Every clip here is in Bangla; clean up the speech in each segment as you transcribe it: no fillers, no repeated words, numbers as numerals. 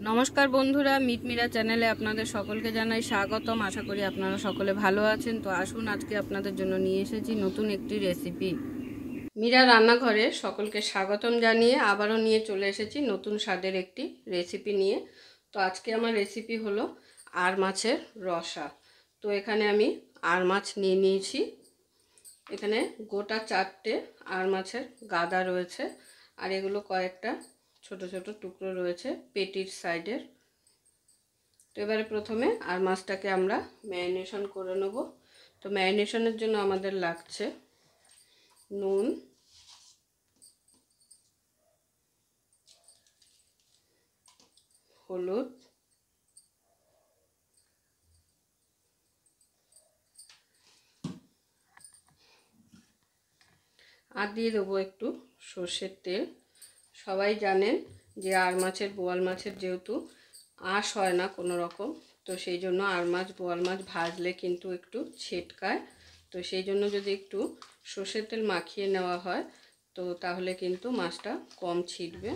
নমস্কার বন্ধুরা, মিটমিরা চ্যানেলে আপনাদের সকলকে জানাই স্বাগতম। আশা করি আপনারা সকলে ভালো আছেন। তো আসুন, আজকে আপনাদের জন্য নিয়ে এসেছি নতুন একটি রেসিপি। মীরা রান্নাঘরে সকলকে স্বাগতম জানিয়ে আবারও নিয়ে চলে এসেছি নতুন স্বাদের একটি রেসিপি নিয়ে। তো আজকে আমার রেসিপি হলো আর মাছের রসা। তো এখানে আমি আর মাছ নিয়ে নিয়েছি। এখানে গোটা 4টে আর মাছের গাদা রয়েছে, আর এগুলো কয়েকটা ছোট ছোট টুকরো রয়েছে পেটির সাইডের। তো এবারে প্রথমে আর মাছটাকে আমরা ম্যারিনেশন করে নেব। তো ম্যারিনেশনের জন্য আমাদের লাগছে নুন, হলুদ, আর দিয়ে দেবো একটু সর্ষের তেল। সবাই জানেন যে আর মাছের, বোয়াল মাছের যেহেতু আঁশ হয় না কোনো রকম, তো সেই জন্য আর মাছ, বোয়াল মাছ ভাজলে কিন্তু একটু ছেটকায়। তো সেই জন্য যদি একটু সর্ষের তেল মাখিয়ে নেওয়া হয় তো তাহলে কিন্তু মাছটা কম ছিটবে।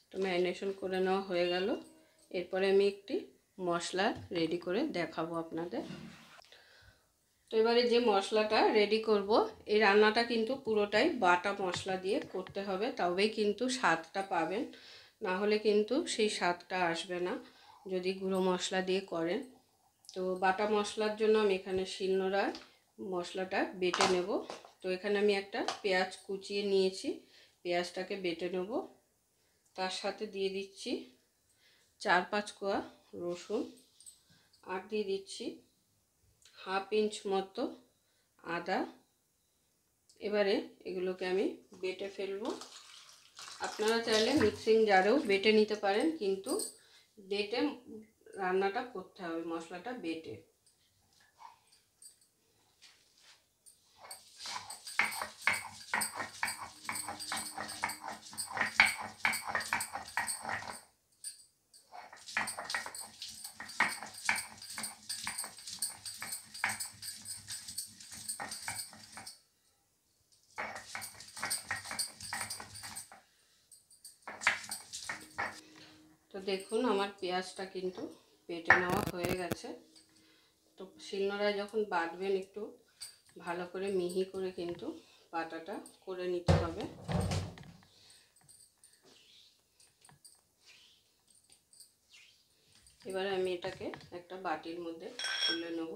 তো ম্যারিনেশন করে নেওয়া হয়ে গেল। এরপরে আমি একটি মশলা রেডি করে দেখাবো আপনাদের। তো এবারে যে মশলাটা রেডি করব, এই রান্নাটা কিন্তু পুরোটাই বাটা মশলা দিয়ে করতে হবে, তবেই কিন্তু স্বাদটা পাবেন। না হলে কিন্তু সেই স্বাদটা আসবে না যদি গুঁড়ো মশলা দিয়ে করেন। তো বাটা মশলার জন্য আমি এখানে শিলনোড়ায় মশলাটা বেটে নেব। তো এখানে আমি একটা পেঁয়াজ কুচিয়ে নিয়েছি, পেঁয়াজটাকে বেটে নেব। তার সাথে দিয়ে দিচ্ছি 4-5 কোয়া রসুন, আর দিয়ে দিচ্ছি হাফ ইঞ্চ মতো আদা। এবারে এগুলোকে আমি বেটে ফেলবো। আপনারা চাইলে মিক্সিং জারেও বেটে নিতে পারেন, কিন্তু বেটে রান্নাটা করতে হবে, মশলাটা বেটে। তো দেখুন, আমার পেঁয়াজটা কিন্তু বেটে নেওয়া হয়ে গেছে। তো শিলনোড়ায় যখন বাটবেন একটু ভালো করে মিহি করে কিন্তু বাটাটা করে নিতে হবে। এবারে আমি এটাকে একটা বাটির মধ্যে তুলে নেব।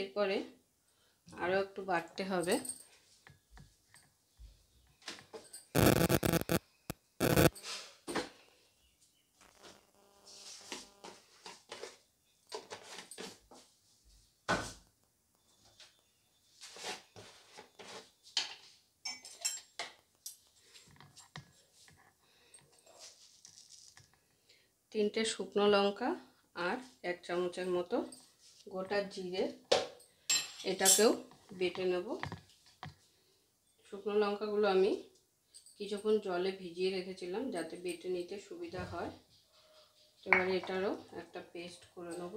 এরপরে আরও একটু বাটতে হবে। তিনটে শুকনো লঙ্কা আর 1 চামচের মতো গোটা জিরে, এটাকেও বেটে নেব। শুকনো লঙ্কাগুলো আমি কিছুক্ষণ জলে ভিজিয়ে রেখেছিলাম যাতে বেটে নিতে সুবিধা হয়। এবারে এটারও একটা পেস্ট করে নেব।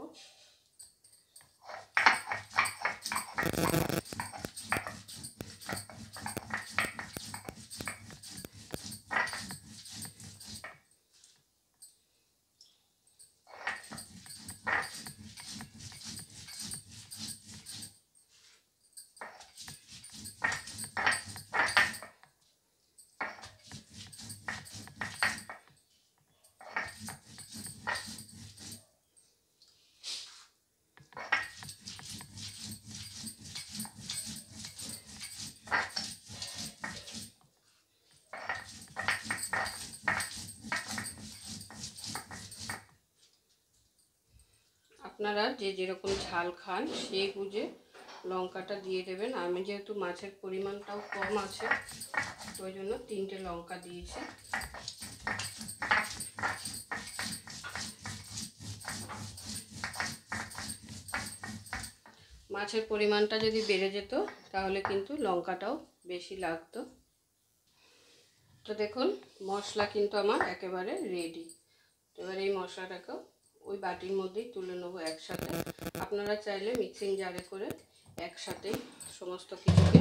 আপনারা যে যেরকম ঝাল খান সেই বুঝে লঙ্কাটা দিয়ে দেবেন। আমি যেহেতু মাছের পরিমাণটাও কম আছে ওই জন্য 3টে লঙ্কা দিয়েছি। মাছের পরিমাণটা যদি বেড়ে যেত তাহলে কিন্তু লঙ্কাটাও বেশি লাগতো। তো দেখুন মশলা কিন্তু আমার একেবারে রেডি। তো এবার এই মশলাটাকেও ওই বাটির মধ্যেই তুলে নেবো একসাথে। আপনারা চাইলে মিক্সিং জারে করে একসাথেই সমস্ত কিছুকে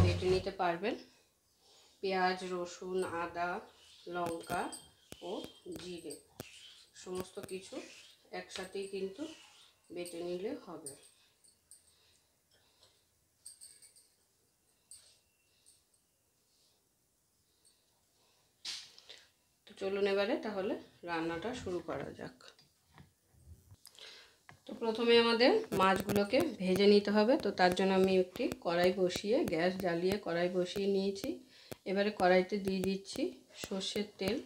বেটে নিতে পারবেন। পেঁয়াজ, রসুন, আদা, লঙ্কা ও জিরে সমস্ত কিছু একসাথেই কিন্তু বেটে নিলে হবে। তো চলুন এবারে তাহলে রান্নাটা শুরু করা যাক। তো প্রথমে আমাদের মাছগুলোকে ভেজে নিতে হবে। তো তার জন্য আমি একটি কড়াই বসিয়ে গ্যাস জ্বালিয়ে কড়াই বসিয়ে নিয়েছি। এবারে কড়াইতে দিয়ে দিচ্ছি সর্ষের তেল।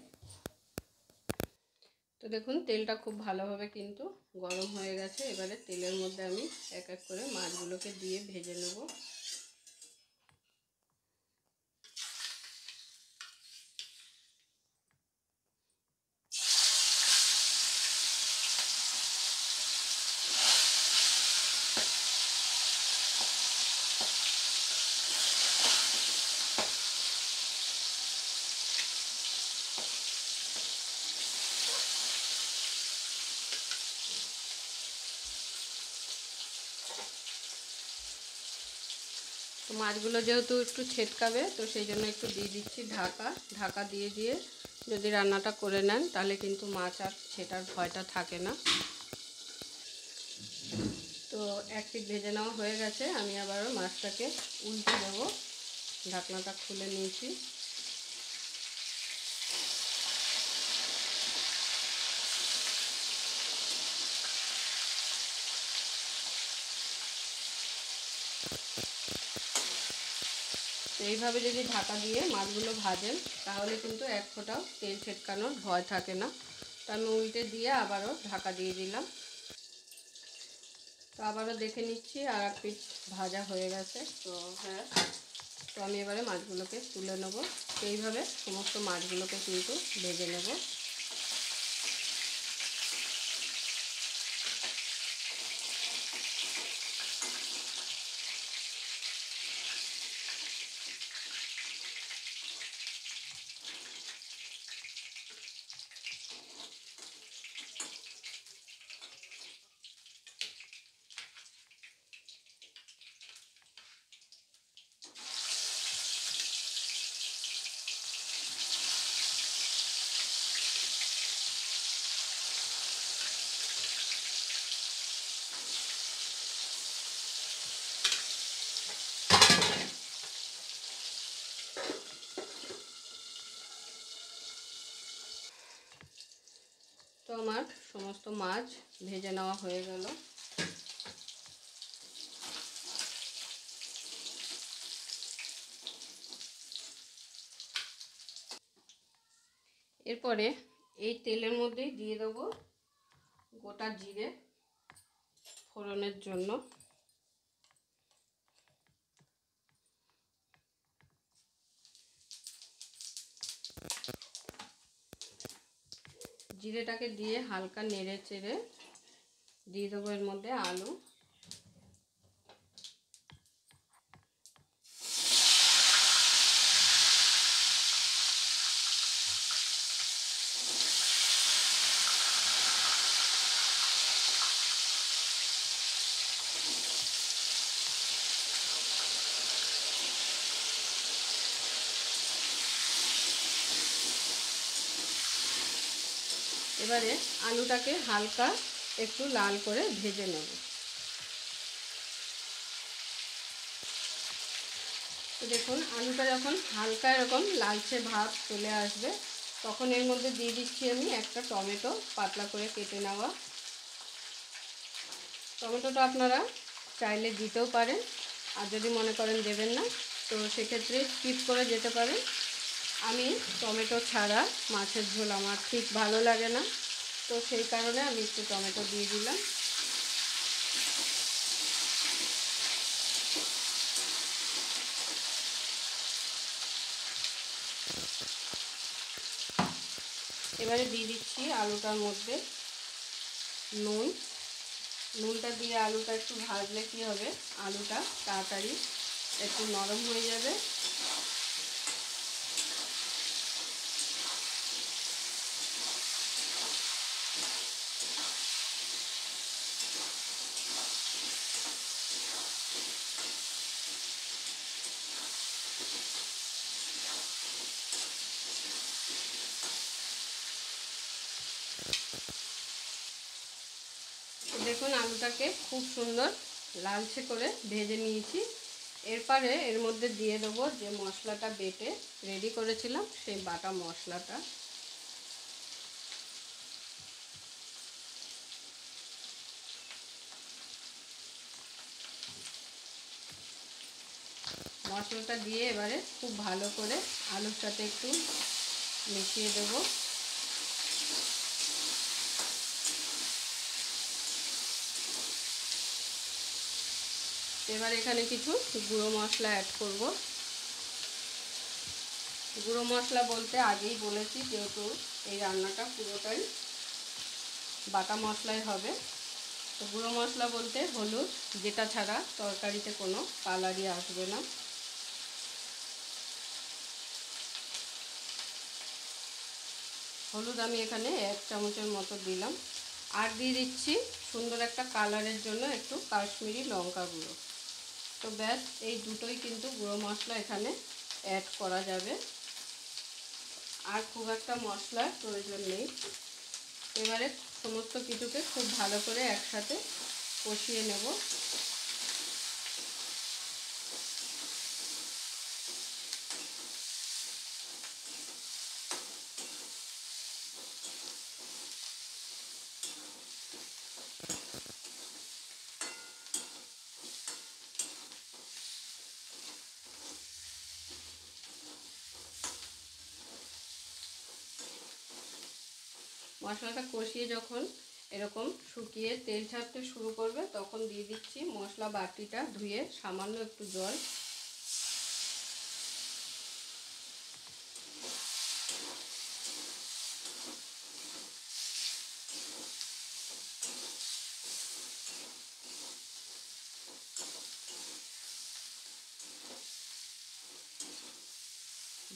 তো দেখুন তেলটা খুব ভালোভাবে কিন্তু গরম হয়ে গেছে। এবারে তেলের মধ্যে আমি এক এক করে মাছগুলোকে দিয়ে ভেজে নেব। তো মাছগুলো যেহেতু একটু ছেটকাবে, তো সেই জন্য একটু দিয়ে দিচ্ছি ঢাকা দিয়ে দিয়ে যদি রান্নাটা করে নেন তাহলে কিন্তু মাছ আর ছেটার ভয়টা থাকে না। তো এক পিঠ ভেজে নেওয়া হয়ে গেছে। আমি আবারও মাছটাকে উল্টে দেবো। ঢাকনাটা খুলে নিয়েছি। এইভাবে যদি ঢাকা দিয়ে মাছগুলো ভাজেন তাহলে কিন্তু এক ফোঁটাও তেল ছেটকানোর ভয় থাকে না। তো আমি উল্টে দিয়ে আবারও ঢাকা দিয়ে দিলাম। তো আবারও দেখে নিচ্ছি আর এক পিঠ ভাজা হয়ে গেছে। তো হ্যাঁ, তো আমি এবারে মাছগুলোকে তুলে নেব। এইভাবে সমস্ত মাছগুলোকে কিন্তু ভেজে নেব। তো আমার সমস্ত মাছ ভেজে নেওয়া হয়ে গেল। এরপরে এই তেলের মধ্যেই দিয়ে দেবো গোটা জিরে ফোড়নের জন্য। জিরেটাকে দিয়ে হালকা নেড়ে চেড়ে দিয়ে দেবো এর মধ্যে আলু। এবারে আলুটাকে হালকা একটু লাল করে ভেজে নেব। তো দেখুন আলুটা যখন হালকা এরকম লালচে ভাব চলে আসবে তখন এর মধ্যে দিয়ে দিচ্ছি আমি একটা টমেটো পাতলা করে কেটে নেওয়া। টমেটোটা আপনারা চাইলে দিতেও পারেন, আর যদি মনে করেন দেবেন না তো সেক্ষেত্রে স্কিপ করে যেতে পারেন। আমি টমেটো ছাড়া মাছের ঝোল আমার ঠিক ভালো লাগে না, তো সেই কারণে আমি একটু টমেটো দিয়ে দিলাম। এবারে দিয়ে দিচ্ছি আলুটার মধ্যে নুন, নুনটা দিয়ে আলুটা একটু ভাজলে কি হবে, আলুটা তাড়াতাড়ি একটু নরম হয়ে যাবে। দেখুন আলুটাকে খুব সুন্দর লালচে করে ভেজে নিয়েছি। এরপরে এর মধ্যে দিয়ে দেবো যে মশলাটা বেটে রেডি করেছিলাম, সেই বাটা মশলাটা। মশলাটা দিয়ে এবারে খুব ভালো করে আলুর সাথে একটু মিশিয়ে দেবো। এবার এখানে কিছু গুঁড়ো মশলা অ্যাড করব। গুঁড়ো মশলা বলতে আগেই বলেছি, যেহেতু এই রান্নাটা পুরোটাই বাটা মশলাই হবে। তো গুঁড়ো মশলা বলতে হলুদ, যেটা ছাড়া তরকারিতে কোনো কালারই আসবে না। হলুদ আমি এখানে 1 চামচের মতো দিলাম। আর দিয়ে দিচ্ছি সুন্দর একটা কালারের জন্য একটু কাশ্মীরি লঙ্কা গুঁড়ো। তো ব্যাস, এই দুটোই কিন্তু গুঁড়ো মশলা এখানে অ্যাড করা যাবে, আর খুব একটা মশলার প্রয়োজন নেই। এবারে সমস্ত কিছুকে খুব ভালো করে একসাথে কষিয়ে নেব। মশলাটা কষিয়ে যখন এরকম শুকিয়ে তেল ছাড়তে শুরু করবে, তখন দিয়ে দিচ্ছি মশলা বাটিটা ধুয়ে সামান্য একটু জল।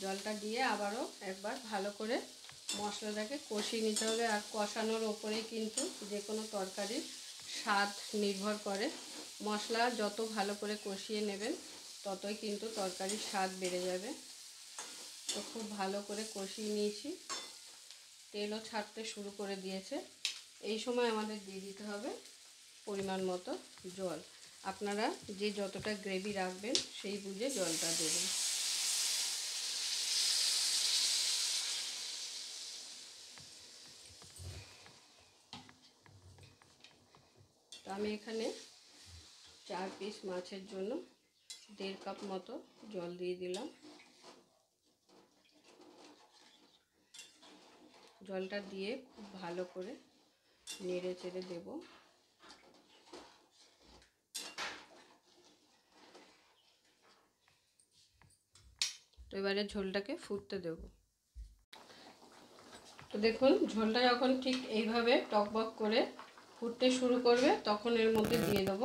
জলটা দিয়ে আবারও একবার ভালো করে মশলাটাকে কষিয়ে নিতে হবে। আর কষানোর ওপরেই কিন্তু যে কোনো তরকারির স্বাদ নির্ভর করে। মশলা যত ভালো করে কষিয়ে নেবেন, ততই কিন্তু তরকারির স্বাদ বেড়ে যাবে। তো খুব ভালো করে কষিয়ে নিয়েছি, তেলও ছাড়তে শুরু করে দিয়েছে। এই সময় আমাদের দিয়ে দিতে হবে পরিমাণ মতো জল। আপনারা যে যতটা গ্রেভি রাখবেন সেই বুঝে জলটা দেবেন। তো আমি এখানে 4 পিস মাছের জন্য 1.5 কাপ মতো জল দিয়ে দিলাম। জলটা দিয়ে খুব ভালো করে নেড়ে চেড়ে দেব। তো এবারে ঝোলটাকে ফুটতে দেব। তো দেখুন ঝোলটা যখন ঠিক এইভাবে টকবক করে ফুটতে শুরু করবে, তখন এর মধ্যে দিয়ে দেব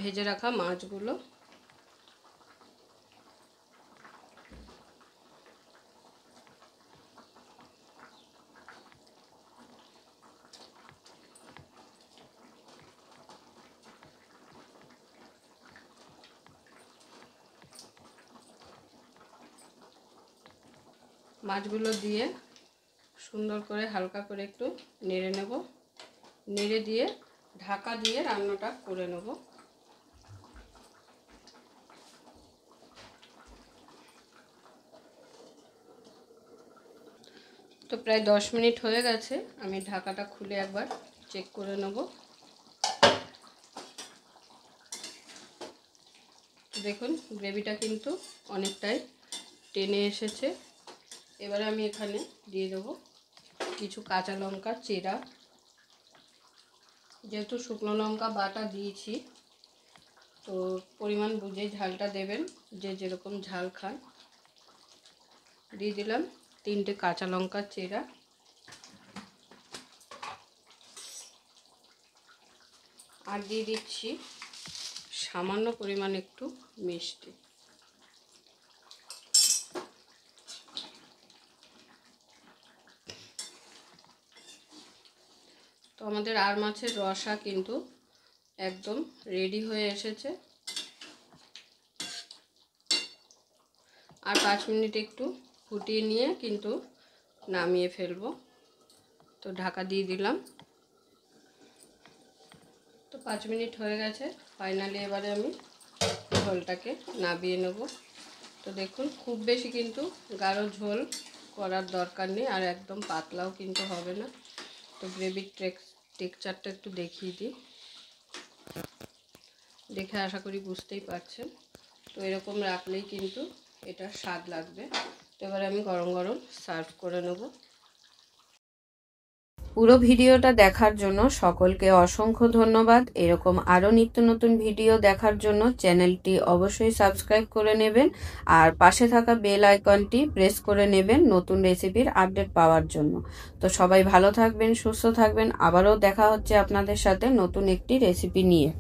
ভেজে রাখা মাছগুলো। মাছগুলো দিয়ে সুন্দর করে হালকা করে একটু নেড়ে নেব। নেড়ে দিয়ে ঢাকা দিয়ে রান্নাটা করে নেব। তো প্রায় 10 মিনিট হয়ে গেছে, আমি ঢাকাটা খুলে একবার চেক করে নেব। দেখুন গ্রেভিটা কিন্তু অনেকটাই টেনে এসেছে। এবারে আমি এখানে দিয়ে দেবো কিছু কাঁচা লঙ্কা চেরা। যেহেতু শুকনো লঙ্কা বাটা দিয়েছি, তো পরিমাণ বুঝে ঝালটা দেবেন, যে যেরকম ঝাল খান। দিয়ে দিলাম 3টে কাঁচা লঙ্কা চেরা। আর দিয়ে দিচ্ছি সামান্য পরিমাণ একটু মিষ্টি। তো আমাদের আর মাছের রসা কিন্তু একদম রেডি হয়ে এসেছে। আর 5 মিনিট একটু ফুটিয়ে নিয়ে কিন্তু নামিয়ে ফেলবো। তো ঢাকা দিয়ে দিলাম। তো 5 মিনিট হয়ে গেছে। ফাইনালি এবারে আমি ঝোলটাকে নামিয়ে নেব। তো দেখুন খুব বেশি কিন্তু গাঢ় ঝোল করার দরকার নেই, আর একদম পাতলাও কিন্তু হবে না। তো গ্রেভির টেক্সচারটা একটু দেখিয়ে দিই, দেখে আশা করি বুঝতেই পারছেন। তো এরকম রাখলেই কিন্তু এটা স্বাদ লাগবে। তো এবারে আমি গরম গরম সার্ভ করে নেব। পুরো ভিডিওটা দেখার জন্য সকলকে অসংখ্য ধন্যবাদ। এরকম আরও নিত্য নতুন ভিডিও দেখার জন্য চ্যানেলটি অবশ্যই সাবস্ক্রাইব করে নেবেন, আর পাশে থাকা বেল আইকনটি প্রেস করে নেবেন নতুন রেসিপির আপডেট পাওয়ার জন্য। তো সবাই ভালো থাকবেন, সুস্থ থাকবেন। আবারও দেখা হচ্ছে আপনাদের সাথে নতুন একটি রেসিপি নিয়ে।